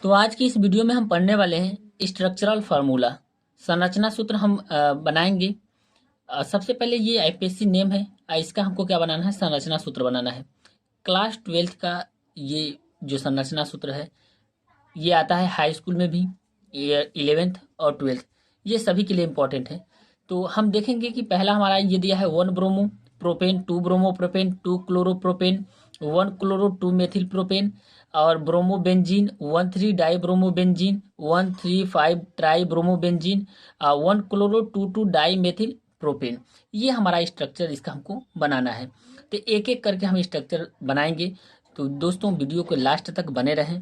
तो आज की इस वीडियो में हम पढ़ने वाले हैं स्ट्रक्चरल फार्मूला। संरचना सूत्र हम बनाएंगे। सबसे पहले ये आईपीएससी नेम है। इसका हमको क्या बनाना है, संरचना सूत्र बनाना है। क्लास 12th का ये जो संरचना सूत्र है ये आता है हाई स्कूल में भी, 11th और 12th, ये सभी के लिए इम्पोर्टेंट है। तो हम देखेंगे कि पहला हमारा ये दिया है 1 bromopropane, 2 bromopropane, 2 chloropropane, 1 chloro 2 methylpropane, और bromobenzene 1,3 dibromobenzene, 1,3,5 tribromobenzene, 1 chloro 2,2 dimethylpropane. ये हमारा स्ट्रक्चर इसका हमको बनाना है। तो एक एक करके हम स्ट्रक्चर बनाएंगे। तो दोस्तों वीडियो को लास्ट तक बने रहें।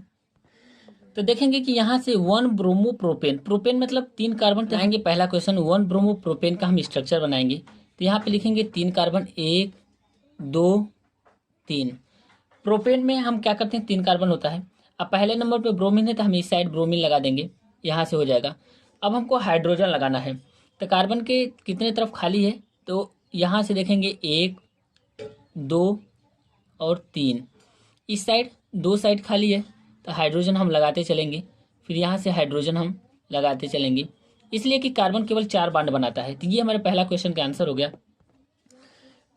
तो देखेंगे कि यहाँ से 1 ब्रोमो प्रोपेन, प्रोपेन मतलब 3 कार्बन। तो आएंगे पहला क्वेश्चन, 1 ब्रोमो प्रोपेन का हम स्ट्रक्चर बनाएंगे। तो यहाँ पे लिखेंगे 3 कार्बन, 1 2 3। प्रोपेन में हम क्या करते हैं, 3 कार्बन होता है। अब पहले नंबर पे ब्रोमीन है तो हम इस साइड ब्रोमीन लगा देंगे, यहाँ से हो जाएगा। अब हमको हाइड्रोजन लगाना है। तो कार्बन के कितने तरफ खाली है, तो यहाँ से देखेंगे 1 2 और 3। इस साइड 2 साइड खाली है तो हाइड्रोजन हम लगाते चलेंगे। फिर यहाँ से हाइड्रोजन हम लगाते चलेंगे, इसलिए कि कार्बन केवल 4 बॉन्ड बनाता है। तो ये हमारे पहला क्वेश्चन का आंसर हो गया।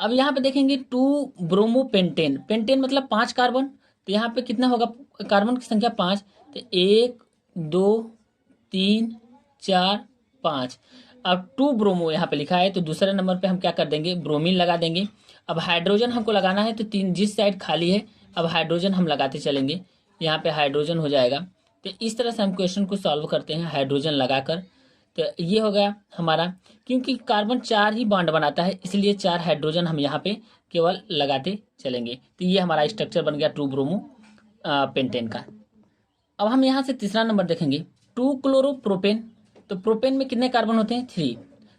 अब यहाँ पे देखेंगे 2 ब्रोमो पेंटेन, पेंटेन मतलब 5 कार्बन। तो यहाँ पे कितना होगा, कार्बन की संख्या 5। तो 1 2 3 4 5। अब 2 ब्रोमो यहाँ पे लिखा है तो दूसरे नंबर पे हम क्या कर देंगे, ब्रोमीन लगा देंगे। अब हाइड्रोजन हमको लगाना है तो 3 जिस साइड खाली है अब हाइड्रोजन हम लगाते चलेंगे, यहाँ पे हाइड्रोजन हो जाएगा। तो इस तरह से हम क्वेश्चन को सॉल्व करते हैं हाइड्रोजन लगाकर। तो ये हो गया हमारा, क्योंकि कार्बन 4 ही बॉन्ड बनाता है इसलिए 4 हाइड्रोजन हम यहाँ पे केवल लगाते चलेंगे। तो ये हमारा स्ट्रक्चर बन गया 2 ब्रोमो पेंटेन का। अब हम यहाँ से तीसरा नंबर देखेंगे, 2 क्लोरो प्रोपेन। तो प्रोपेन में कितने कार्बन होते हैं, 3।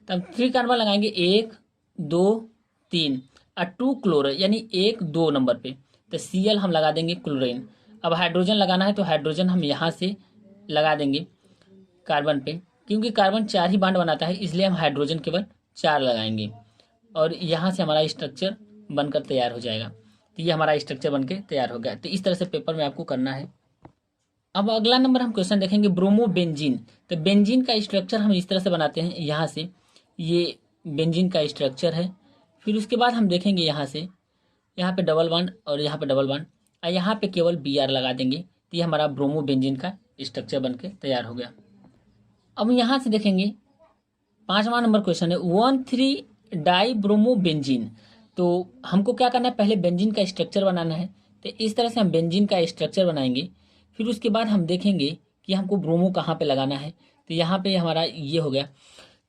तो हम 3 कार्बन लगाएंगे, 1 2 3, और 2 क्लोरो यानी 1 2 नंबर पे। तो Cl हम लगा देंगे क्लोरीन। अब हाइड्रोजन लगाना है तो हाइड्रोजन हम यहाँ से लगा देंगे कार्बन पे, क्योंकि कार्बन 4 ही बॉन्ड बनाता है इसलिए हम हाइड्रोजन केवल 4 लगाएंगे, और यहाँ से हमारा स्ट्रक्चर बनकर तैयार हो जाएगा। तो ये हमारा स्ट्रक्चर बनके तैयार हो गया। तो इस तरह से पेपर में आपको करना है। अब अगला नंबर हम क्वेश्चन देखेंगे, ब्रोमो बेंजीन। तो बेंजीन का स्ट्रक्चर हम इस तरह से बनाते हैं, यहाँ से ये बेंजीन का स्ट्रक्चर है। फिर उसके बाद हम देखेंगे यहाँ से, यहाँ पे डबल बॉन्ड और यहाँ पे डबल बॉन्ड, और यहाँ पे केवल Br लगा देंगे। तो ये हमारा ब्रोमो बेंजीन का स्ट्रक्चर बनके तैयार हो गया। अब यहाँ से देखेंगे 5वां नंबर क्वेश्चन है, 1,3 डाई ब्रोमो बेंजीन। तो हमको क्या करना है, पहले बेंजीन का स्ट्रक्चर बनाना है। तो इस तरह से हम बेंजीन का स्ट्रक्चर बनाएंगे। फिर उसके बाद हम देखेंगे कि हमको ब्रोमो कहाँ पे लगाना है। तो यहाँ पे हमारा ये हो गया।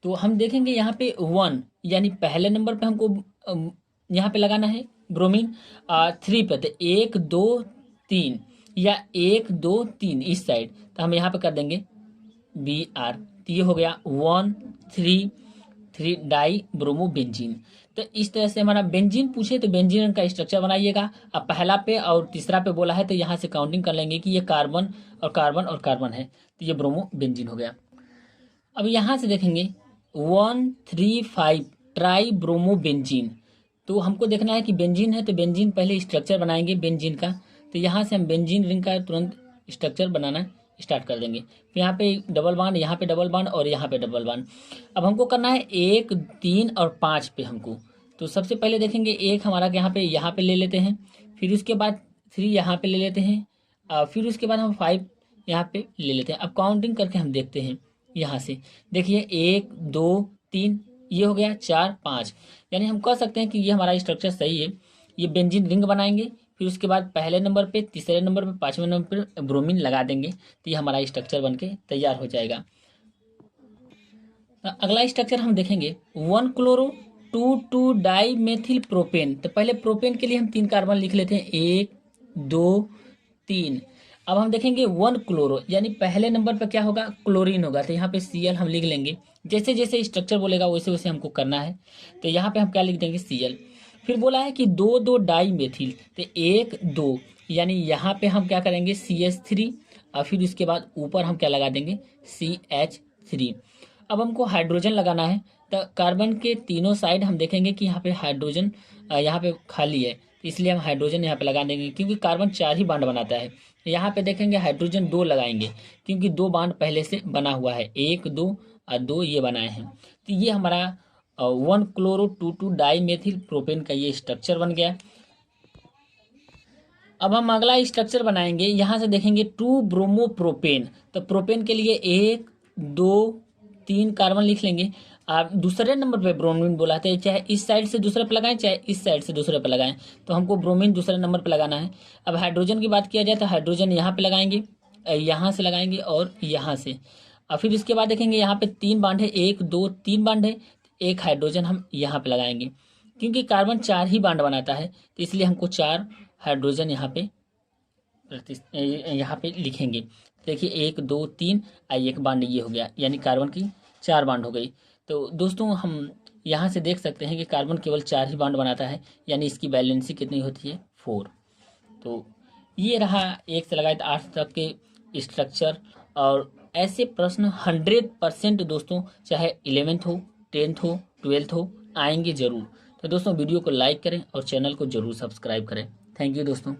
तो हम देखेंगे यहाँ पे 1 यानी पहले नंबर पे हमको यहाँ पे लगाना है ब्रोमीन, 3 पे। तो 1 2 3 या 1 2 3 इस साइड, तो हम यहाँ पे कर देंगे Br। तो ये हो गया 1 3 3 डाई ब्रोमो बेंजीन। तो इस तरह से हमारा बेंजीन पूछे तो बेंजीन का स्ट्रक्चर बनाइएगा। अब पहला पे और तीसरा पे बोला है तो यहाँ से काउंटिंग कर लेंगे कि ये कार्बन और कार्बन और कार्बन है, तो ये ब्रोमो बेंजीन हो गया। अब यहाँ से देखेंगे 1 3 5 ट्राई ब्रोमो बेंजीन। तो हमको देखना है कि बेंजीन है तो बेंजीन पहले स्ट्रक्चर बनाएंगे बेंजीन का। तो यहाँ से हम बेंजीन रिंग का तुरंत स्ट्रक्चर बनाना स्टार्ट कर देंगे। फिर यहाँ पे डबल बॉन्ड, यहाँ पे डबल बॉन्ड और यहाँ पे डबल बॉन्ड। अब हमको करना है 1 3 और 5 पे हमको। तो सबसे पहले देखेंगे 1 हमारा यहाँ पे ले लेते हैं। फिर उसके बाद 3 यहाँ पे ले लेते हैं। फिर उसके बाद हम 5 यहाँ पे ले लेते हैं। अब काउंटिंग करके हम देखते हैं, यहाँ से देखिए 1 2 3, ये हो गया 4 5, यानी हम कह सकते हैं कि ये हमारा स्ट्रक्चर सही है। ये बेंजीन रिंग बनाएंगे, फिर उसके बाद पहले नंबर पे, तीसरे नंबर पे, 5वें नंबर पे ब्रोमीन लगा देंगे। तो ये हमारा स्ट्रक्चर बनके तैयार हो जाएगा। अगला स्ट्रक्चर हम देखेंगे 1 क्लोरो 2 2 डाई मेथिल प्रोपेन। तो पहले प्रोपेन के लिए हम 3 कार्बन लिख लेते हैं, 1 2 3। अब हम देखेंगे 1 क्लोरो यानी पहले नंबर पर क्या होगा, क्लोरीन होगा। तो यहाँ पे Cl हम लिख लेंगे, जैसे जैसे स्ट्रक्चर बोलेगा वैसे वैसे हमको करना है। तो यहाँ पे हम क्या लिख देंगे, Cl। फिर बोला है कि 2 2 डाई मेथिल, तो 1 2 यानी यहाँ पे हम क्या करेंगे CH3, और फिर उसके बाद ऊपर हम क्या लगा देंगे CH3। अब हमको हाइड्रोजन लगाना है। तो कार्बन के तीनों साइड हम देखेंगे कि यहाँ पे हाइड्रोजन यहाँ पे खाली है। तो इसलिए हम हाइड्रोजन यहाँ पे लगा देंगे, क्योंकि कार्बन 4 ही बॉन्ड बनाता है। यहाँ पे देखेंगे हाइड्रोजन 2 लगाएंगे, क्योंकि 2 बॉन्ड पहले से बना हुआ है, 1 2 और 2 ये बनाए हैं। तो ये हमारा 1 क्लोरो 2 डाई मेथिल प्रोपेन का ये स्ट्रक्चर बन गया। अब हम अगला स्ट्रक्चर बनाएंगे, यहाँ से देखेंगे 2 ब्रोमो प्रोपेन। तो प्रोपेन के लिए 1 2 3 कार्बन लिख लेंगे। आप दूसरे नंबर पे ब्रोमीन बुलाते हैं, चाहे इस साइड से दूसरे पे लगाएं चाहे इस साइड से दूसरे पे लगाएं, तो हमको ब्रोमीन दूसरे नंबर पे लगाना है। अब हाइड्रोजन की बात किया जाए तो हाइड्रोजन यहाँ पे लगाएंगे, यहाँ से लगाएंगे और यहाँ से। और फिर उसके बाद देखेंगे यहाँ पे 3 बांड है, 1 2 3 बांड है, एक हाइड्रोजन हम यहाँ पे लगाएंगे, क्योंकि कार्बन 4 ही बांड बनाता है, तो इसलिए हमको 4 हाइड्रोजन यहाँ पे लिखेंगे। देखिए 1 2 3 एक बांड ये हो गया, यानी कार्बन की 4 बांड हो गई। तो दोस्तों हम यहाँ से देख सकते हैं कि कार्बन केवल 4 ही बांड बनाता है, यानी इसकी वैलेंसी कितनी होती है 4। तो ये रहा 1 से लगाए 8 तक के स्ट्रक्चर। और ऐसे प्रश्न 100% दोस्तों, चाहे 11th हो 10th हो 12th हो, आएंगे जरूर। तो दोस्तों वीडियो को लाइक करें और चैनल को जरूर सब्सक्राइब करें। थैंक यू दोस्तों।